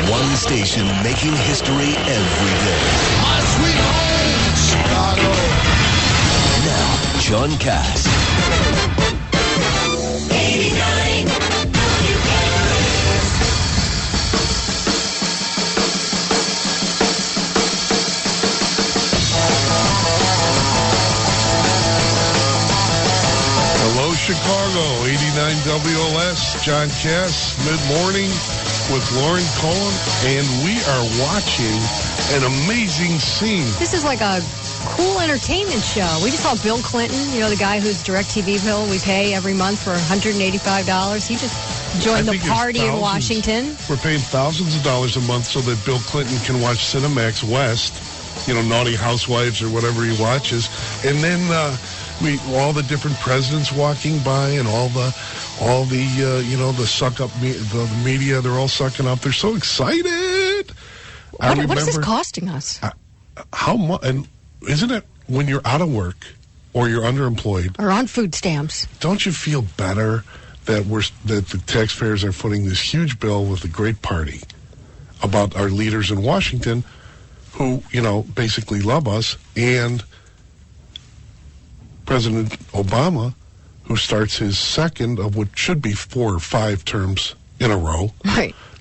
One station making history every day. My sweet home, Chicago. Now, John Cass. 89 Hello, Chicago, 89 WLS, John Cass, mid-morning with Lauren Cohen, and we are watching an amazing scene. This is like a cool entertainment show. We just saw Bill Clinton, you know, the guy whose DirecTV bill we pay every month for $185. He just joined the party in Washington. We're paying thousands of dollars a month so that Bill Clinton can watch Cinemax West, you know, Naughty Housewives or whatever he watches. And then all the different presidents walking by and all the suck up the media, they're all sucking up. They're so excited. What is this costing us? How much? And isn't it when you're out of work or you're underemployed or on food stamps? Don't you feel better that the taxpayers are footing this huge bill with a great party about our leaders in Washington, who basically love us, and President Obama, who starts his second of what should be 4 or 5 terms in a row.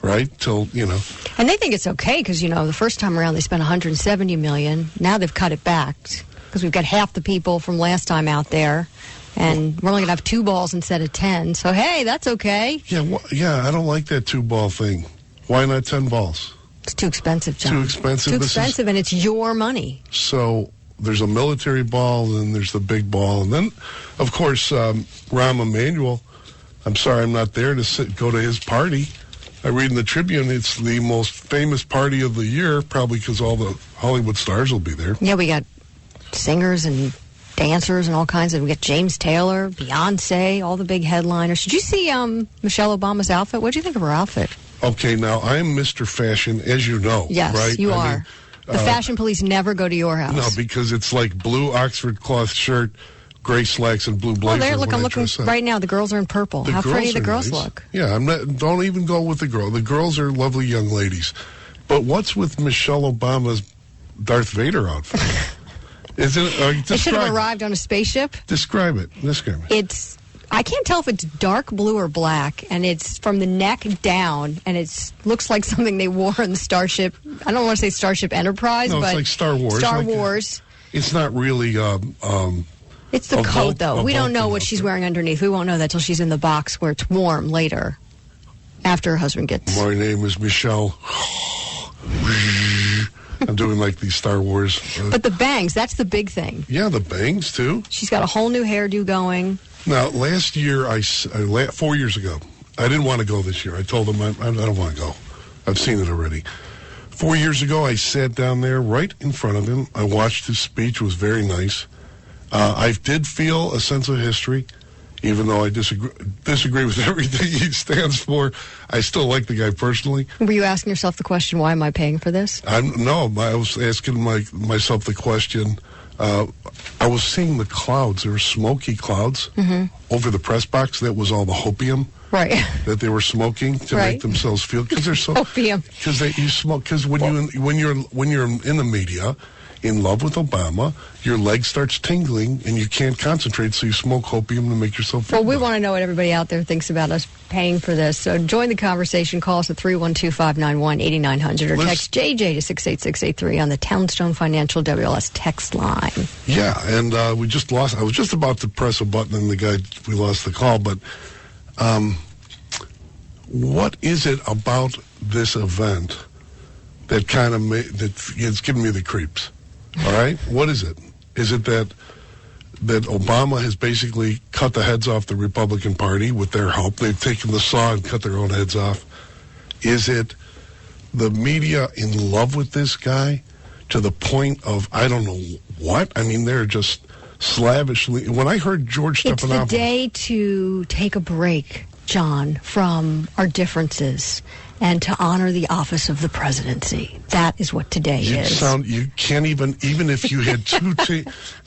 Right? Till, And they think it's okay because, the first time around they spent $170 million. Now they've cut it back because we've got half the people from last time out there. And we're only going to have 2 balls instead of 10. So, hey, that's okay. Yeah, I don't like that 2-ball thing. Why not 10 balls? It's too expensive, John. Too expensive? Too expensive, and it's your money. So there's a military ball, and there's the big ball. And then, of course, Rahm Emanuel, I'm sorry I'm not there to go to his party. I read in the Tribune it's the most famous party of the year, probably because all the Hollywood stars will be there. Yeah, we got singers and dancers and all kinds of. We got James Taylor, Beyonce, all the big headliners. Did you see Michelle Obama's outfit? What did you think of her outfit? Okay, now I am Mr. Fashion, as you know. Yes, right? you are. The fashion police never go to your house. No, because it's like blue Oxford cloth shirt, gray slacks, and blue blazer. Oh, I'm looking right now. The girls are in purple. How pretty the girls look. Yeah, don't even go with the girl. The girls are lovely young ladies. But what's with Michelle Obama's Darth Vader outfit? It should have arrived on a spaceship. Describe it. I can't tell if it's dark blue or black, and it's from the neck down, and it looks like something they wore in the Starship. I don't want to say Starship Enterprise, but it's like Star Wars. Star Wars. It's not really. It's the coat, though. We don't know what she's wearing underneath. We won't know that till she's in the box where it's warm later, after her husband gets. My name is Michelle. I'm doing like these Star Wars. But the bangs, that's the big thing. Yeah, the bangs, too. She's got a whole new hairdo going. Now, last year, 4 years ago, I didn't want to go this year. I told them I don't want to go. I've seen it already. 4 years ago, I sat down there right in front of him. I watched his speech. It was very nice. I did feel a sense of history, even though I disagree with everything he stands for. I still like the guy personally. Were you asking yourself the question, why am I paying for this? No, I was asking myself the question. I was seeing the clouds. There were smoky clouds over the press box. That was all the hopium, right? That they were smoking to make themselves feel, because they're so opium. Because you smoke. Because when you're in the media, in love with Obama, your leg starts tingling and you can't concentrate, so you smoke opium to make yourself feel Well, we better. want to know what everybody out there thinks about us paying for this. So join the conversation. Call us at 312-591-8900 or text JJ to 68683 on the Townstone Financial WLS text line. Yeah, and we just lost. I was just about to press a button and we lost the call, but what is it about this event that kind of it's giving me the creeps? All right? What is it? Is it that Obama has basically cut the heads off the Republican Party with their help? They've taken the saw and cut their own heads off. Is it the media in love with this guy to the point of, I don't know what? I mean, they're just slavishly. When I heard George Stephanopoulos. It's the day to take a break, John, from our differences and to honor the office of the presidency. That is what today is. You can't even if you had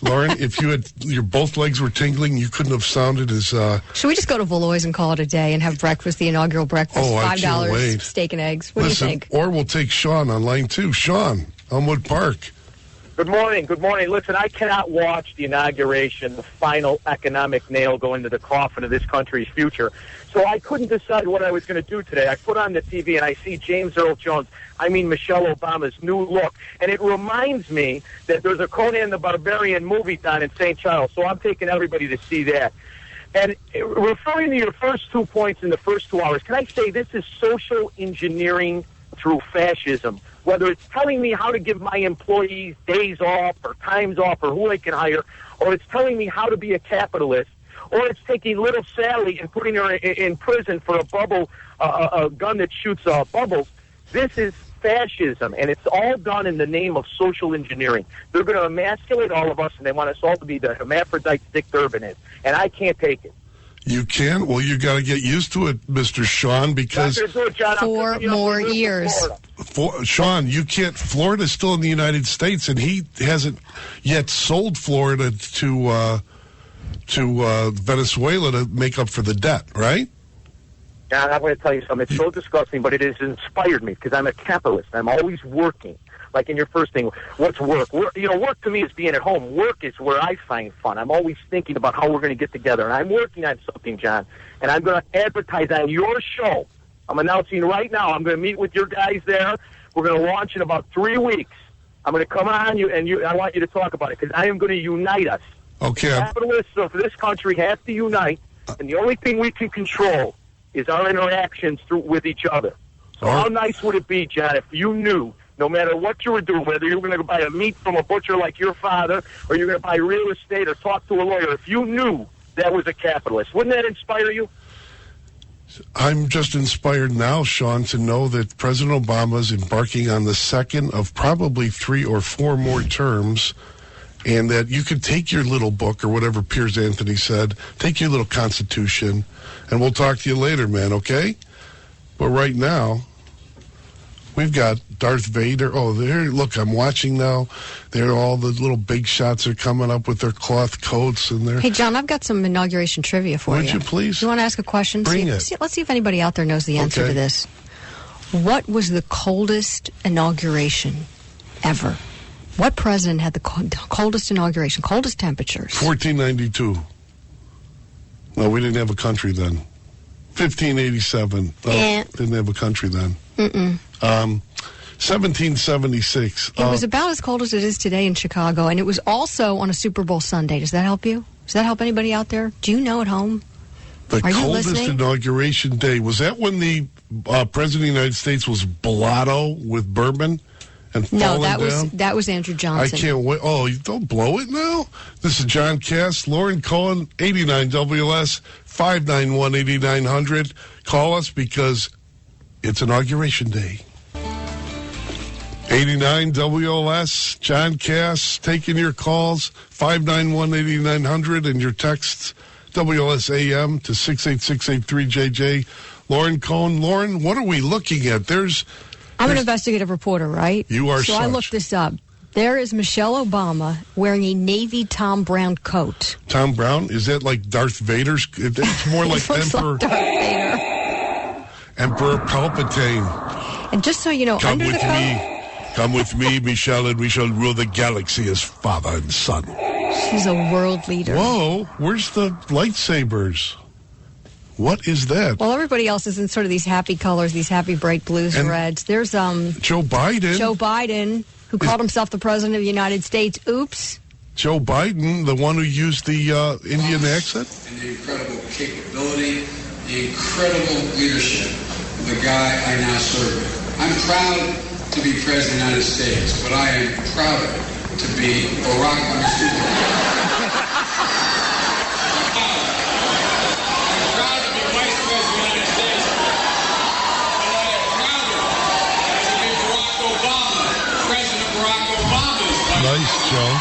Lauren, if you had both legs were tingling, you couldn't have sounded as. Should we just go to Valois and call it a day and have breakfast, the inaugural breakfast, $5, steak and eggs? What do you think? Or we'll take Sean on line 2. Sean, Elmwood Park. Good morning. Good morning. Listen, I cannot watch the inauguration, the final economic nail go into the coffin of this country's future. So I couldn't decide what I was going to do today. I put on the TV and I see James Earl Jones, Michelle Obama's new look. And it reminds me that there's a Conan the Barbarian movie done in St. Charles. So I'm taking everybody to see that. And referring to your first 2 points in the first 2 hours, can I say this is social engineering through fascism? Whether it's telling me how to give my employees days off or times off or who I can hire, or it's telling me how to be a capitalist, or it's taking little Sally and putting her in prison for a gun that shoots bubbles. This is fascism, and it's all done in the name of social engineering. They're going to emasculate all of us, and they want us all to be the hermaphrodites Dick Durbin is, and I can't take it. You can? Well, you got to get used to it, Mr. Sean, because 4 more years. Sean, you can't. Florida's still in the United States, and he hasn't yet sold Florida to Venezuela to make up for the debt, right? John, I'm going to tell you something. It's so disgusting, but it has inspired me because I'm a capitalist. I'm always working. Like in your first thing, what's work? Work to me is being at home. Work is where I find fun. I'm always thinking about how we're going to get together. And I'm working on something, John. And I'm going to advertise on your show. I'm announcing right now. I'm going to meet with your guys there. We're going to launch in about 3 weeks. I'm going to come on you, and I want you to talk about it because I am going to unite us. Okay. The capitalists of this country have to unite, and the only thing we can control is our interactions with each other. So how nice would it be, John, if you knew, no matter what you were doing, whether you were going to buy a meat from a butcher like your father, or you're going to buy real estate or talk to a lawyer, if you knew that was a capitalist, wouldn't that inspire you? I'm just inspired now, Sean, to know that President Obama is embarking on the second of probably 3 or 4 more terms, and that you could take your little book, or whatever Piers Anthony said, take your little Constitution, and we'll talk to you later, man, okay? But right now, we've got Darth Vader. Oh, there! Look, I'm watching now. There, all the little big shots are coming up with their cloth coats and their. Hey, John, I've got some inauguration trivia for you. Would you please? You want to ask a question? Bring it. Let's see if anybody out there knows the answer to this. What was the coldest inauguration ever? What president had the coldest inauguration, coldest temperatures? 1492. No, we didn't have a country then. 1587. Oh, didn't have a country then. 1776. It was about as cold as it is today in Chicago, and it was also on a Super Bowl Sunday. Does that help you? Does that help anybody out there? Do you know at home? The coldest inauguration day. Was that when the President of the United States was blotto with bourbon and falling down? that was Andrew Johnson. I can't wait. Oh, you don't blow it now? This is John Cass, Lauren Cohen, 89 WLS, 591-8900. Call us because it's Inauguration Day. 89 WLS, John Cass, taking your calls, 591-8900, and your texts, WLS AM to 68683JJ. Lauren Cohen. Lauren, what are we looking at? I'm an investigative reporter, right? You are So I looked this up. There is Michelle Obama wearing a navy Tom Brown coat. Tom Brown? Is that like Darth Vader's? It's more like Emperor. Like Darth Vader. Emperor Palpatine. And just so you know, Come under with the coat, me. Come with me, Michelle, and we shall rule the galaxy as father and son. She's a world leader. Whoa, where's the lightsabers? What is that? Well, everybody else is in sort of these happy colors, these happy bright blues and reds. There's Joe Biden. Joe Biden, who called himself the President of the United States. Oops. Joe Biden, the one who used the Indian accent? And the incredible capability, the incredible leadership of the guy I now serve with. I'm proud to be President of the United States, but I am prouder to be Barack Obama. Nice, Joe.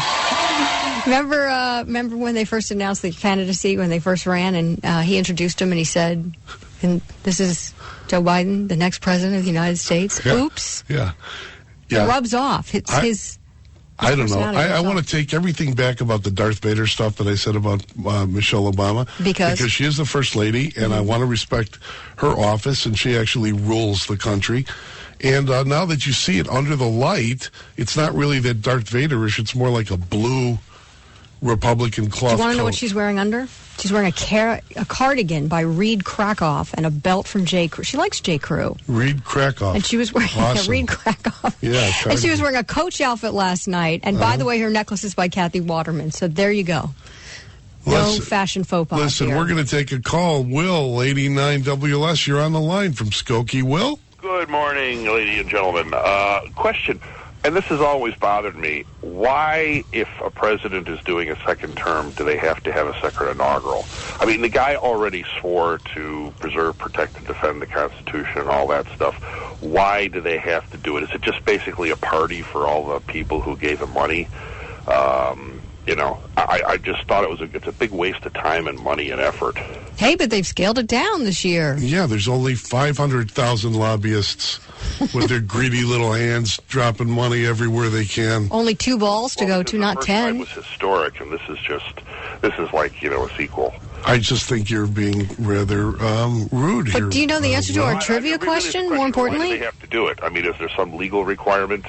Remember when they first announced the candidacy, when they first ran, and he introduced him, and he said, and this is Joe Biden, the next president of the United States. Yeah. Oops. Yeah. It rubs off. It's his I don't know. personality I rubs want to off. take everything back about the Darth Vader stuff that I said about Michelle Obama. Because she is the first lady, and I want to respect her office, and she actually rules the country. And now that you see it under the light, it's not really that Darth Vader-ish. It's more like a blue Republican cloth Do you want to know coat. what she's wearing under? She's wearing a cardigan by Reed Krakoff and a belt from J. Crew. She likes J. Crew. Reed Krakoff. And she was wearing Awesome. a Reed Krakoff. Yeah, And she was wearing a Coach outfit last night. And by the way, her necklace is by Kathy Waterman. So there you go. No Listen- fashion faux pas Listen, here. we're going to take a call. Will, 89 WLS, you're on the line from Skokie. Will? Good morning, ladies and gentlemen. Question, and this has always bothered me. Why, if a president is doing a second term, do they have to have a second inaugural? I mean, the guy already swore to preserve, protect, and defend the Constitution and all that stuff. Why do they have to do it? Is it just basically a party for all the people who gave him money? I just thought it's a big waste of time and money and effort. Hey, but they've scaled it down this year. Yeah, there's only 500,000 lobbyists with their greedy little hands dropping money everywhere they can. Only 2 balls to go because to, the not first 10. time was historic, and this is like, a sequel. I just think you're being rather rude here. But do you know the answer to our Will. trivia question, more Why do importantly? they have to do it? I mean, is there some legal requirement?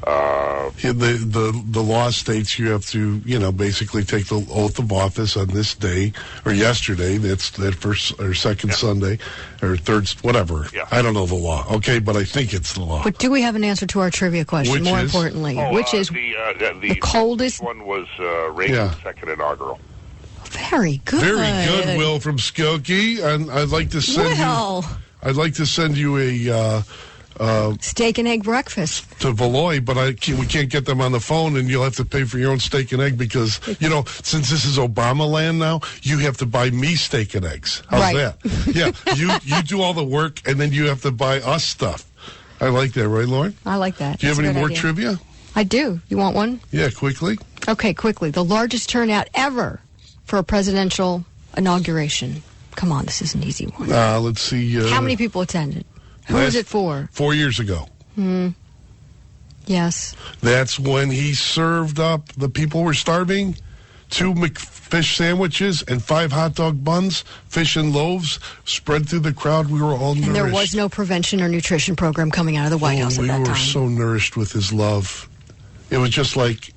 Yeah, the law states you have to, basically take the oath of office on this day or yesterday. That's that first or second Sunday or third, whatever. Yeah. I don't know the law. Okay, but I think it's the law. But do we have an answer to our trivia question, Which more is? importantly? Which is the coldest- one was Reagan's Yeah. second inaugural. very good. Very good, Will from Skokie, and I'd like to send I'd like to send you a Steak and egg breakfast. to Valois, but we can't get them on the phone, and you'll have to pay for your own steak and egg because, since this is Obama land now, you have to buy me steak and eggs. How's Right. that? Yeah, you do all the work, and then you have to buy us stuff. I like that, right, Lauren? I like that. Do you have That's a any good more idea. trivia? I do. You want one? Yeah, quickly. Okay, quickly. The largest turnout ever for a presidential inauguration. Come on, this is an easy one. Let's see. How many people attended? Who was it for? 4 years ago. Yes. That's when he served up, the people were starving, 2 McFish sandwiches and 5 hot dog buns, fish and loaves, spread through the crowd. We were all nourished. And there was no prevention or nutrition program coming out of the White House at we that were time. so nourished with his love. It was just like,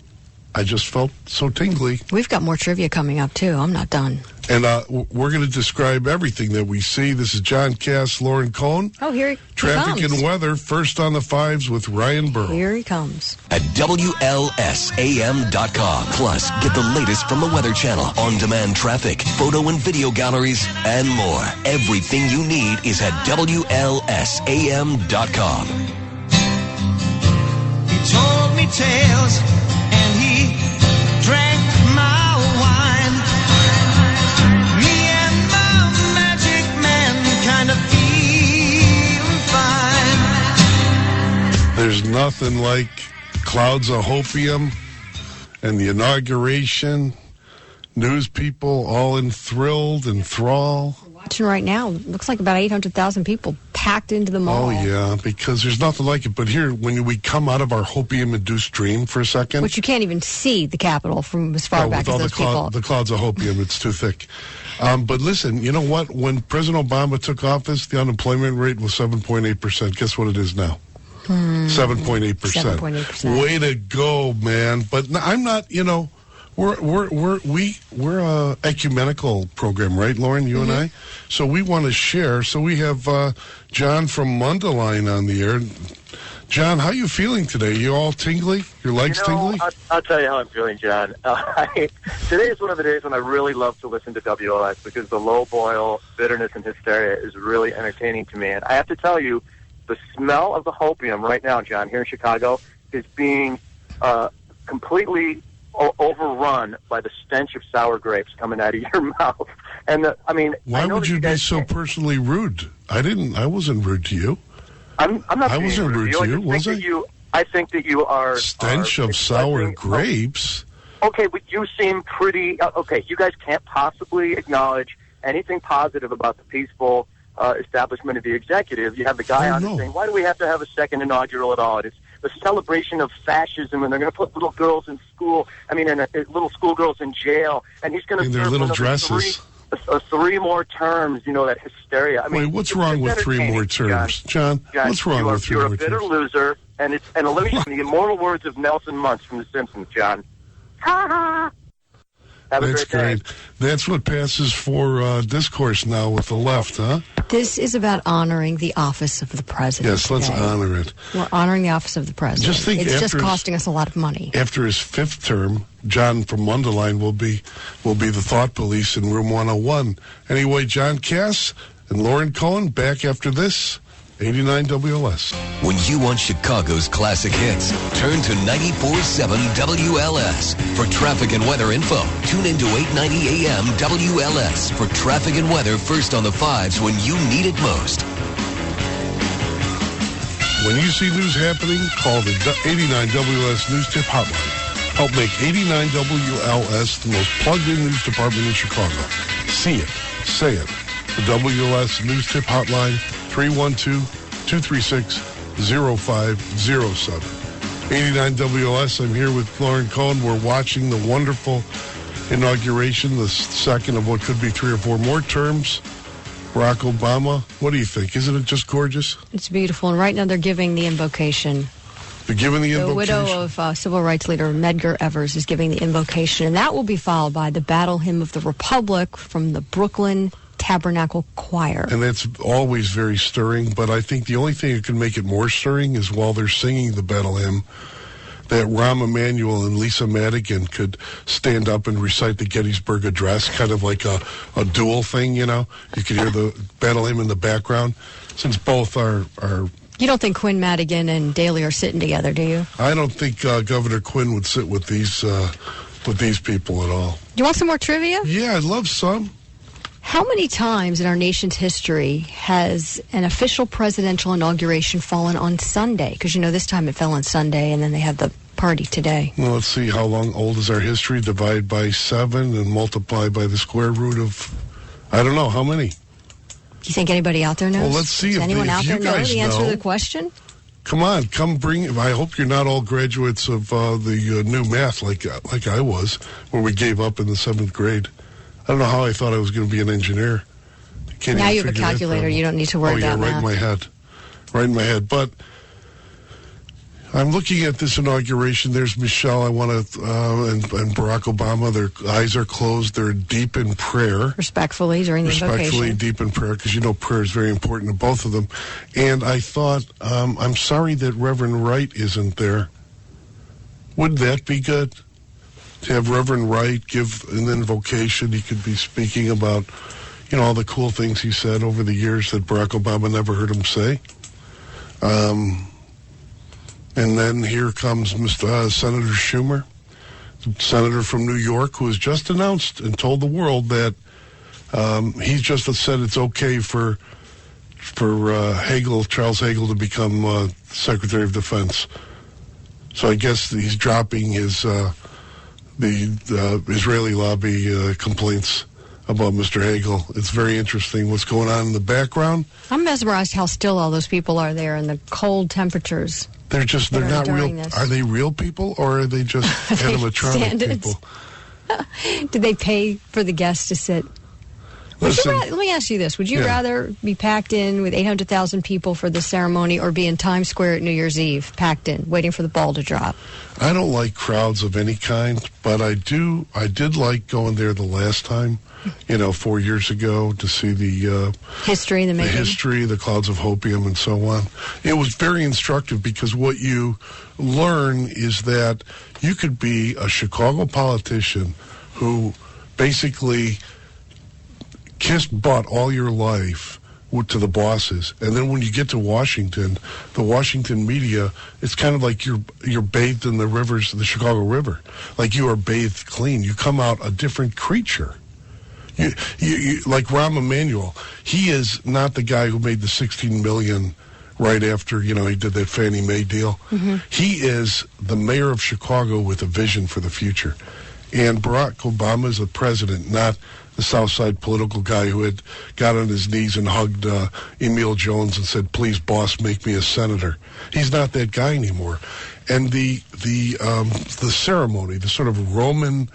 I just felt so tingly. We've got more trivia coming up, too. I'm not done. And we're going to describe everything that we see. This is John Cass, Lauren Cohn. Oh, here he Traffic comes. and weather, first on the 5s with Ryan Burrow. Here he comes. At WLSAM.com. Plus, get the latest from the Weather Channel, on-demand traffic, photo and video galleries, and more. Everything you need is at WLSAM.com. He told me tales and he drank my wine. Me and my magic man kind of feeling fine. There's nothing like clouds of hopium and the inauguration. News people all enthralled, enthralled. Watching right now, looks like about 800,000 people packed into the mall. Oh, yeah, because there's nothing like it. But here, when we come out of our hopium-induced dream for a second. Which you can't even see the Capitol from as far back with as all those people. the clouds of hopium, it's too thick. But listen, you know what? When President Obama took office, the unemployment rate was 7.8%. Guess what it is now? 7.8%. 7.8%. Way to go, man. But I'm not, we're a ecumenical program, right, Lauren, you and I? So we want to share. So we have John from Mundelein on the air. John, how you feeling today? You all tingly? Your legs tingly? I'll tell you how I'm feeling, John. Today is one of the days when I really love to listen to WLS because the low boil, bitterness, and hysteria is really entertaining to me. And I have to tell you, the smell of the hopium right now, John, here in Chicago, is being completely overrun by the stench of sour grapes coming out of your mouth. And Why I know would that you be guys so can't- personally rude? I wasn't rude to you. I'm not. I being wasn't rude to I you, just was think I? that I think that you are Stench are of sour expressing- grapes. Okay, but you seem pretty. Okay, you guys can't possibly acknowledge anything positive about the peaceful establishment of the executive. You have the guy on it saying, why do we have to have a second inaugural at all? It's the celebration of fascism, and they're going to put little girls in school, little schoolgirls in jail, and he's going to their little dresses. Three more terms, that hysteria. Wait, what's wrong with 3 more terms? John, what's wrong with 3 more terms? You're a bitter loser, and the immortal words of Nelson Muntz from The Simpsons, John. Ha ha! That's great. That's what passes for discourse now with the left, huh? This is about honoring the office of the president. Yes, let's honor it. We're honoring the office of the president. Just think it's just costing us a lot of money. After his 5th term, John from Wonderline will be the thought police in room 101. Anyway, John Cass and Lauren Cohen back after this. 89 WLS. When you want Chicago's classic hits, turn to 94.7 WLS. For traffic and weather info, tune into 890 AM WLS for traffic and weather first on the 5s when you need it most. When you see news happening, call the 89 WLS News Tip Hotline. Help make 89 WLS the most plugged-in news department in Chicago. See it. Say it. The WLS News Tip Hotline, 312-236-0507. 89 WLS, I'm here with Lauren Cohen. We're watching the wonderful inauguration, the second of what could be 3 or 4 more terms. Barack Obama, what do you think? Isn't it just gorgeous? It's beautiful, and right now they're giving the invocation. They're giving the invocation? The widow of civil rights leader Medgar Evers is giving the invocation, and that will be followed by the Battle Hymn of the Republic from the Brooklyn Tabernacle Choir. And that's always very stirring, but I think the only thing that can make it more stirring is while they're singing the Battle Hymn, that Rahm Emanuel and Lisa Madigan could stand up and recite the Gettysburg Address, kind of like a dual thing, You could hear the Battle Hymn in the background, since both are... You don't think Quinn Madigan and Daley are sitting together, do you? I don't think Governor Quinn would sit with these people at all. You want some more trivia? Yeah, I'd love some. How many times in our nation's history has an official presidential inauguration fallen on Sunday? Because, this time it fell on Sunday, and then they had the party today. Well, let's see, how old is our history? Divide by 7 and multiply by the square root of, I don't know, how many? Do you think anybody out there knows? Well, let's see. Does anyone out there know the answer know. to the question? Come on, come bring. I hope you're not all graduates of the new math like I was, where we gave up in the 7th grade. I don't know how I thought I was going to be an engineer. Now you have a calculator. You don't need to worry about math. Right in my head. But I'm looking at this inauguration. There's Michelle. I want to, and Barack Obama. Their eyes are closed. They're deep in prayer. Respectfully during the invocation. Respectfully deep in prayer, because prayer is very important to both of them. And I thought, I'm sorry that Reverend Wright isn't there. Would that be good? To have Reverend Wright give an invocation, he could be speaking about, all the cool things he said over the years that Barack Obama never heard him say. And then here comes Senator Schumer, senator from New York, who has just announced and told the world that he's just said it's okay for Charles Hagel, to become Secretary of Defense. So I guess he's dropping his... the Israeli lobby complaints about Mr. Hagel. It's very interesting what's going on in the background. I'm mesmerized how still all those people are there in the cold temperatures. They're not real. This. Are they real people, or are they just animatronic people? Did they pay for the guests to sit? Let me ask you this. Would you rather be packed in with 800,000 people for the ceremony, or be in Times Square at New Year's Eve, packed in, waiting for the ball to drop? I don't like crowds of any kind, but I did like going there the last time, 4 years ago, to see the history, the clouds of hopium, and so on. It was very instructive, because what you learn is that you could be a Chicago politician who basically kissed butt all your life to the bosses, and then when you get to Washington, the Washington media, it's kind of like you're bathed in the rivers, the Chicago River, like you are bathed clean. You come out a different creature. You like Rahm Emanuel. He is not the guy who made the $16 million right after he did that Fannie Mae deal. Mm-hmm. He is the mayor of Chicago with a vision for the future, and Barack Obama is the president, not the South Side political guy who had got on his knees and hugged Emil Jones and said, "Please, boss, make me a senator." He's not that guy anymore. And the ceremony, the sort of Roman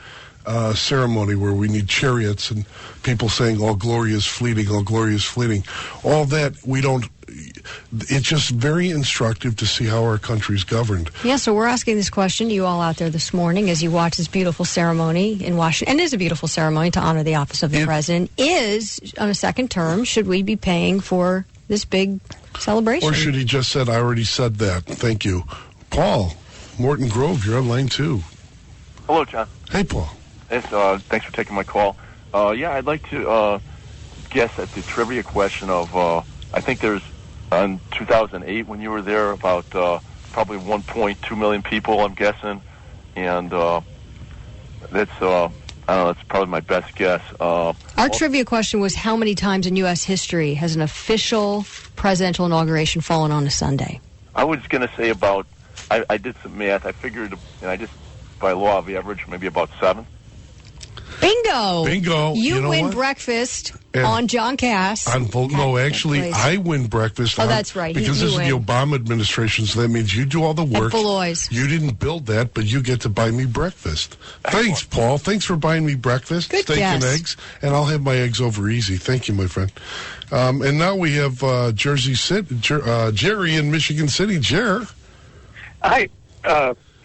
ceremony where we need chariots and people saying, "All glory is fleeting, all glory is fleeting," all that we don't. It's just very instructive to see how our country's governed. Yeah, so we're asking this question to you all out there this morning as you watch this beautiful ceremony in Washington. And it is a beautiful ceremony to honor the office of the president. Is, on a second term, should we be paying for this big celebration? Or should he just said, "I already said that. Thank you." Paul, Morton Grove, you're on line 2. Hello, John. Hey, Paul. Yes, thanks for taking my call. I'd like to guess at the trivia question of, I think there's, in 2008 when you were there, about probably 1.2 million people, I'm guessing. And that's, I don't know, that's probably my best guess. Our trivia question was, how many times in U.S. history has an official presidential inauguration fallen on a Sunday? I was going to say about, I did some math. I figured, and I just, by law of average, maybe about 7. Bingo! Bingo. You know win what? breakfast And on John Cass. No, actually, I win breakfast. Oh, that's right. Because You this is the win. Obama administration, so that means you do all the work. Belois. You didn't build that, but you get to buy me breakfast. Thanks, Paul. Thanks for buying me breakfast, Good steak guess. and eggs, and I'll have my eggs over easy. Thank you, my friend. And now we have Jerry in Michigan City. Jer, Hi,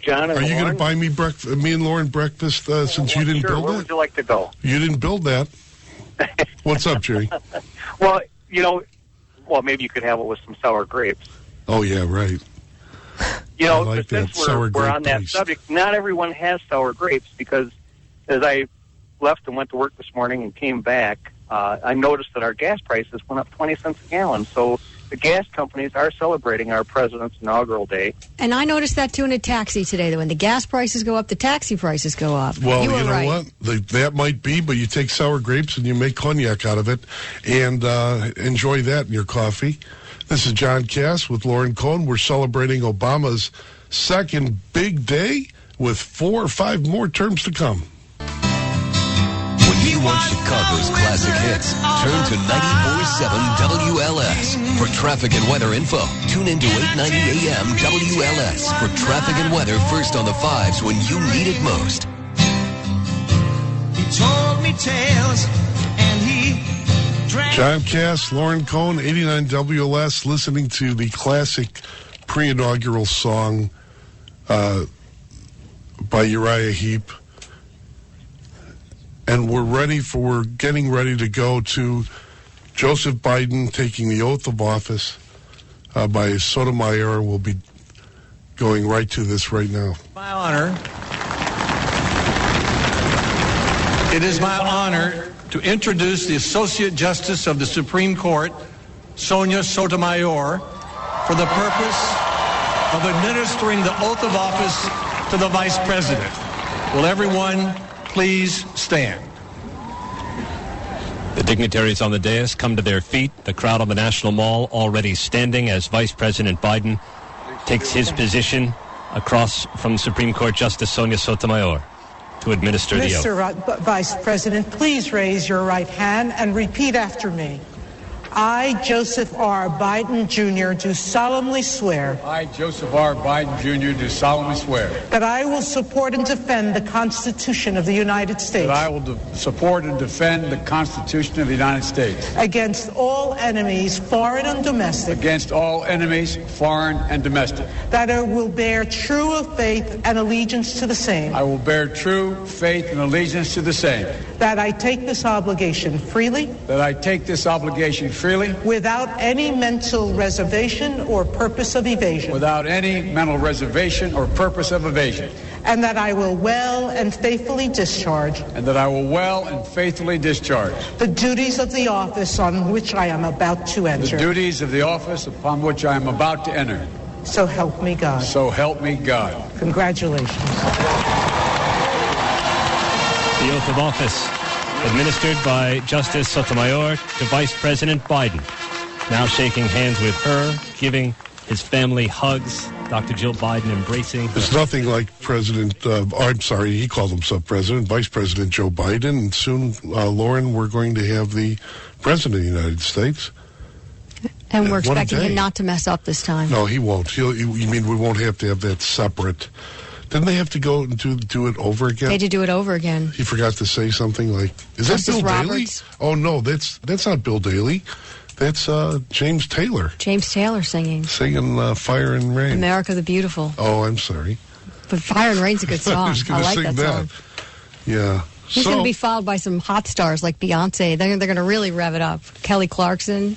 John and are you going Lauren. to buy me breakfast? Me and Lauren breakfast since you didn't Sure, build where it? would you like to go? You didn't build that. What's up, Jerry? Well, maybe you could have it with some sour grapes. Oh yeah, right. I like that Since sour we're grape on that taste. subject, not everyone has sour grapes because as I left and went to work this morning and came back, I noticed that our gas prices went up 20 cents a gallon. So the gas companies are celebrating our president's inaugural day. And I noticed that too in a taxi today, that when the gas prices go up, the taxi prices go up. Well, you were know right. what? That might be, but you take sour grapes and you make cognac out of it and enjoy that in your coffee. This is John Cass with Lauren Cohn. We're celebrating Obama's second big day with 4 or 5 more terms to come. When you want Chicago's classic hits, turn to 94.7 WLS. For traffic and weather info, tune into 890 AM WLS for traffic and weather first on the 5s when you need it most. He told me tales and he drank. John Cass, Lauren Cohn, 89 WLS, listening to the classic pre-inaugural song by Uriah Heep. And we're getting ready to go to Joseph Biden taking the oath of office by Sotomayor. We'll be going right to this right now. My honor. It is my honor to introduce the Associate Justice of the Supreme Court, Sonia Sotomayor, for the purpose of administering the oath of office to the Vice President. Will everyone please stand? The dignitaries on the dais come to their feet. The crowd on the National Mall already standing as Vice President Biden takes his position across from Supreme Court Justice Sonia Sotomayor to administer the oath. Mr. Vice President, please raise your right hand and repeat after me. I, Joseph R. Biden, Jr., do solemnly swear. I, Joseph R. Biden, Jr., do solemnly swear. That I will support and defend the Constitution of the United States. That I will support and defend the Constitution of the United States. Against all enemies, foreign and domestic. Against all enemies, foreign and domestic. That I will bear true faith and allegiance to the same. I will bear true faith and allegiance to the same. That I take this obligation freely. That I take this obligation freely. Without any mental reservation or purpose of evasion. Without any mental reservation or purpose of evasion. And that I will well and faithfully discharge. And that I will well and faithfully discharge. The duties of the office on which I am about to enter. The duties of the office upon which I am about to enter. So help me God. So help me God. Congratulations. The oath of office administered by Justice Sotomayor to Vice President Biden. Now shaking hands with her, giving His family hugs, Dr. Jill Biden embracing. There's nothing like he called himself President, Vice President Joe Biden, and soon, Lauren, we're going to have the President of the United States. And we're expecting him not to mess up this time. No, he won't. You mean we won't have to have that separate? Didn't they have to go and do it over again? They had to do it over again. He forgot to say something like, "Is that Bill Daley?" Oh no, that's not Bill Daley. That's James Taylor. James Taylor singing Fire and Rain. America the Beautiful. Oh, I'm sorry. But Fire and Rain's a good song. I like that song. Yeah. He's going to be followed by some hot stars like Beyonce. They're going to really rev it up. Kelly Clarkson.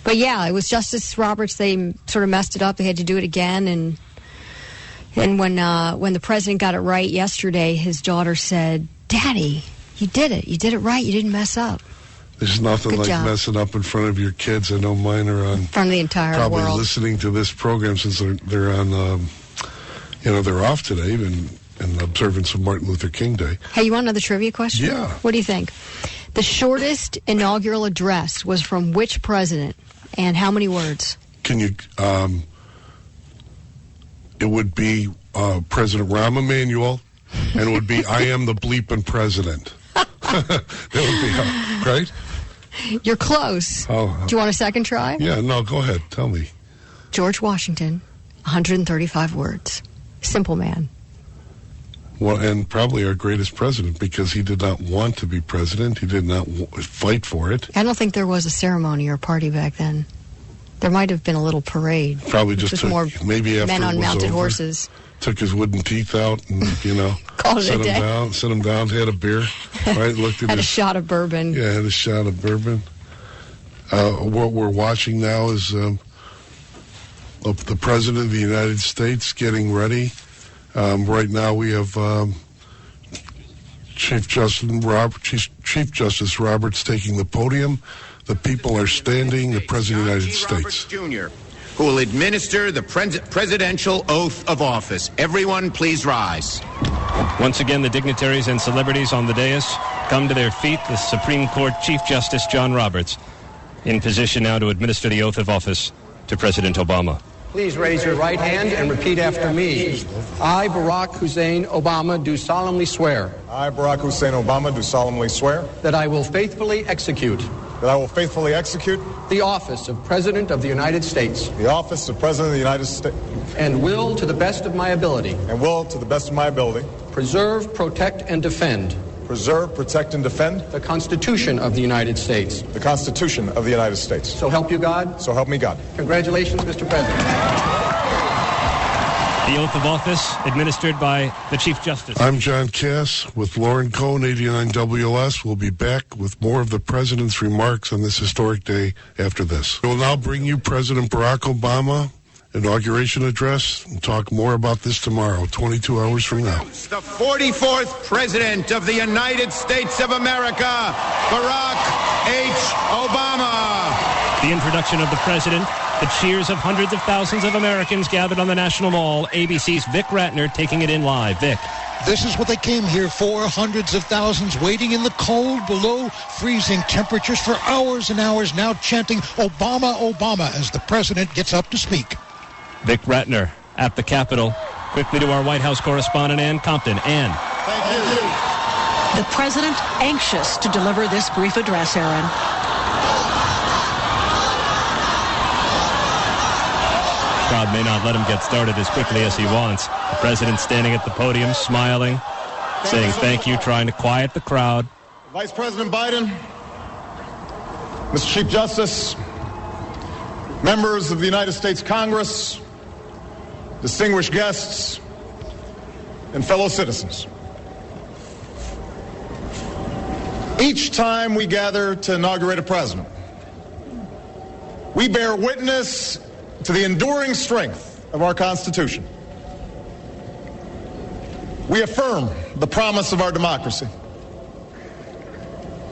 But yeah, it was Justice Roberts. They sort of messed it up. They had to do it again. And when the president got it right yesterday, his daughter said, "Daddy, you did it. You did it right. You didn't mess up." There's nothing Good like job. Messing up in front of your kids. I know mine are on. In front of the entire probably world. Listening to this program since they're on. They're off today and observance of Martin Luther King Day. Hey, you want another trivia question? Yeah. What do you think? The shortest inaugural address was from which president, and how many words? Can you? It would be President Rahm Emanuel, and it would be "I am the bleeping president." That would be right. You're close. Oh. Do you want a second try? Yeah. No. Go ahead. Tell me. George Washington, 135 words. Simple man. Well, and probably our greatest president because he did not want to be president. He did not fight for it. I don't think there was a ceremony or party back then. There might have been a little parade. Probably just took, more maybe after men on it was mounted over, horses. Took his wooden teeth out and Called it set a day. set him down, had a beer, right? Looked at Had a his, shot of bourbon. Yeah, had a shot of bourbon. What we're watching now is the President of the United States getting ready. Right now we have Chief Justice Roberts taking the podium. The people are standing. The President of the United States. Jr., who will administer the presidential oath of office. Everyone, please rise. Once again, the dignitaries and celebrities on the dais come to their feet. The Supreme Court Chief Justice John Roberts in position now to administer the oath of office to President Obama. Please raise your right hand and repeat after me. I, Barack Hussein Obama, do solemnly swear. I, Barack Hussein Obama, do solemnly swear. That I will faithfully execute. That I will faithfully execute. The office of President of the United States. The office of President of the United States. And will, to the best of my ability. And will, to the best of my ability. Preserve, protect, and defend. Preserve, protect, and defend. The Constitution of the United States. The Constitution of the United States. So help you God. So help me God. Congratulations, Mr. President. The oath of office administered by the Chief Justice. I'm John Cass with Lauren Cohn, 89 WLS. We'll be back with more of the President's remarks on this historic day after this. We'll now bring you President Barack Obama inauguration address and talk more about this tomorrow, 22 hours from now. The 44th President of the United States of America, Barack H. Obama. The introduction of the President, the cheers of hundreds of thousands of Americans gathered on the National Mall. ABC's Vic Ratner taking it in live. Vic. This is what they came here for, hundreds of thousands waiting in the cold below freezing temperatures for hours and hours, now chanting Obama, Obama as the president gets up to speak. Vic Ratner at the Capitol. Quickly to our White House correspondent, Ann Compton. Ann. Thank you. The president anxious to deliver this brief address, Aaron. The crowd may not let him get started as quickly as he wants. The president standing at the podium, smiling, saying thank you, trying to quiet the crowd. Vice President Biden, Mr. Chief Justice, members of the United States Congress, distinguished guests, and fellow citizens. Each time we gather to inaugurate a president, we bear witness to the enduring strength of our Constitution. We affirm the promise of our democracy.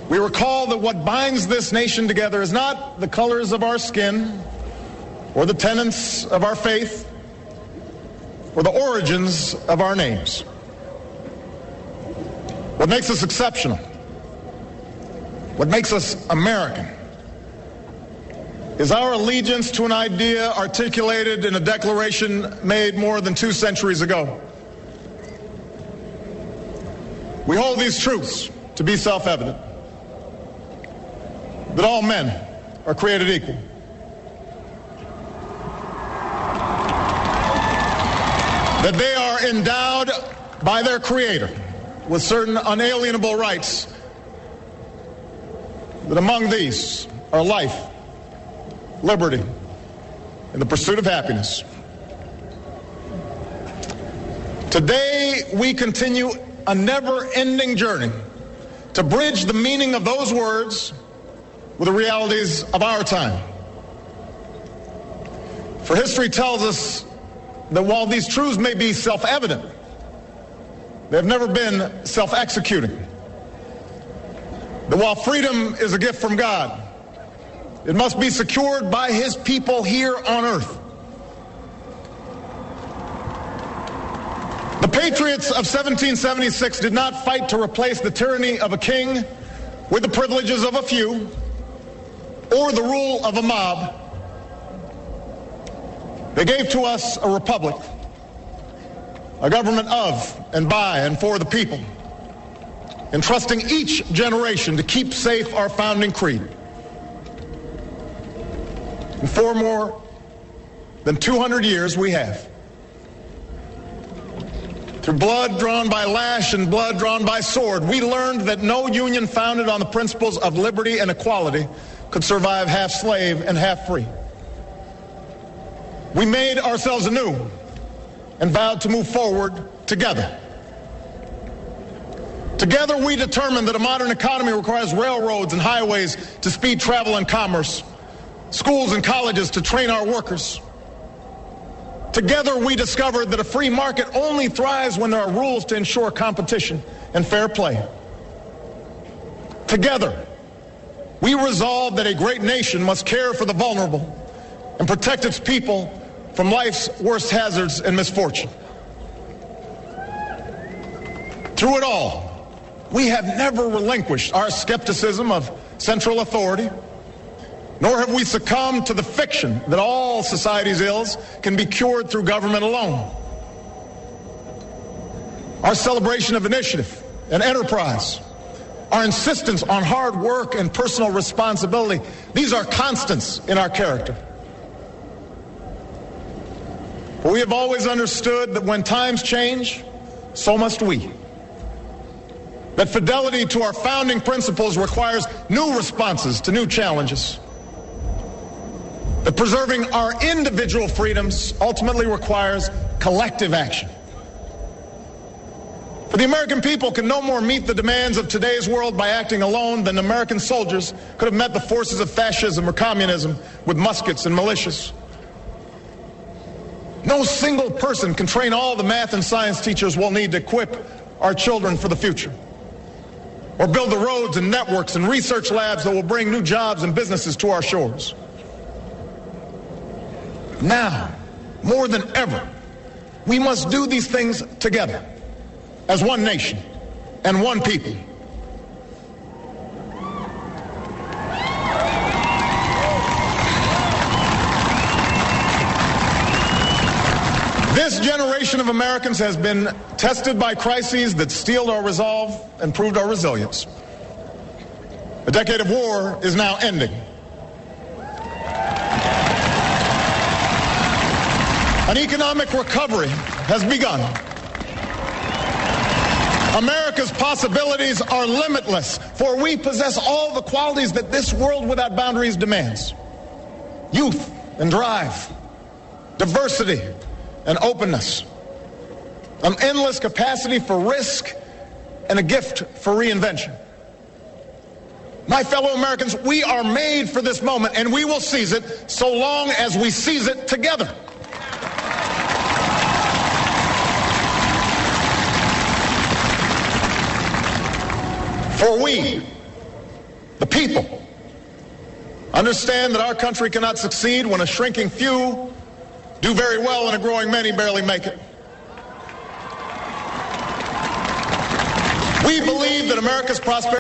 We recall that what binds this nation together is not the colors of our skin or the tenets of our faith or the origins of our names. What makes us exceptional, what makes us American, is our allegiance to an idea articulated in a declaration made more than 2 centuries ago. We hold these truths to be self-evident, that all men are created equal, that they are endowed by their Creator with certain unalienable rights, that among these are life, liberty, and the pursuit of happiness. Today, we continue a never-ending journey to bridge the meaning of those words with the realities of our time. For history tells us that while these truths may be self-evident, they have never been self-executing. That while freedom is a gift from God, it must be secured by His people here on earth. The patriots of 1776 did not fight to replace the tyranny of a king with the privileges of a few or the rule of a mob. They gave to us a republic, a government of and by and for the people, entrusting each generation to keep safe our founding creed. And for more than 200 years we have. Through blood drawn by lash and blood drawn by sword, we learned that no union founded on the principles of liberty and equality could survive half slave and half free. We made ourselves anew and vowed to move forward together. Together we determined that a modern economy requires railroads and highways to speed travel and commerce, schools and colleges to train our workers. Together we discovered that a free market only thrives when there are rules to ensure competition and fair play. Together we resolved that a great nation must care for the vulnerable and protect its people from life's worst hazards and misfortune. Through it all, we have never relinquished our skepticism of central authority, nor have we succumbed to the fiction that all society's ills can be cured through government alone. Our celebration of initiative and enterprise, our insistence on hard work and personal responsibility, these are constants in our character. For we have always understood that when times change, so must we. That fidelity to our founding principles requires new responses to new challenges. That preserving our individual freedoms ultimately requires collective action. For the American people can no more meet the demands of today's world by acting alone than American soldiers could have met the forces of fascism or communism with muskets and militias. No single person can train all the math and science teachers we'll need to equip our children for the future, or build the roads and networks and research labs that will bring new jobs and businesses to our shores. Now, more than ever, we must do these things together, as one nation and one people. This generation of Americans has been tested by crises that steeled our resolve and proved our resilience. A decade of war is now ending. An economic recovery has begun. America's possibilities are limitless, for we possess all the qualities that this world without boundaries demands. Youth and drive, diversity and openness, an endless capacity for risk, and a gift for reinvention. My fellow Americans, we are made for this moment, and we will seize it so long as we seize it together. For we, the people, understand that our country cannot succeed when a shrinking few do very well and a growing many barely make it. We believe that America's prosperity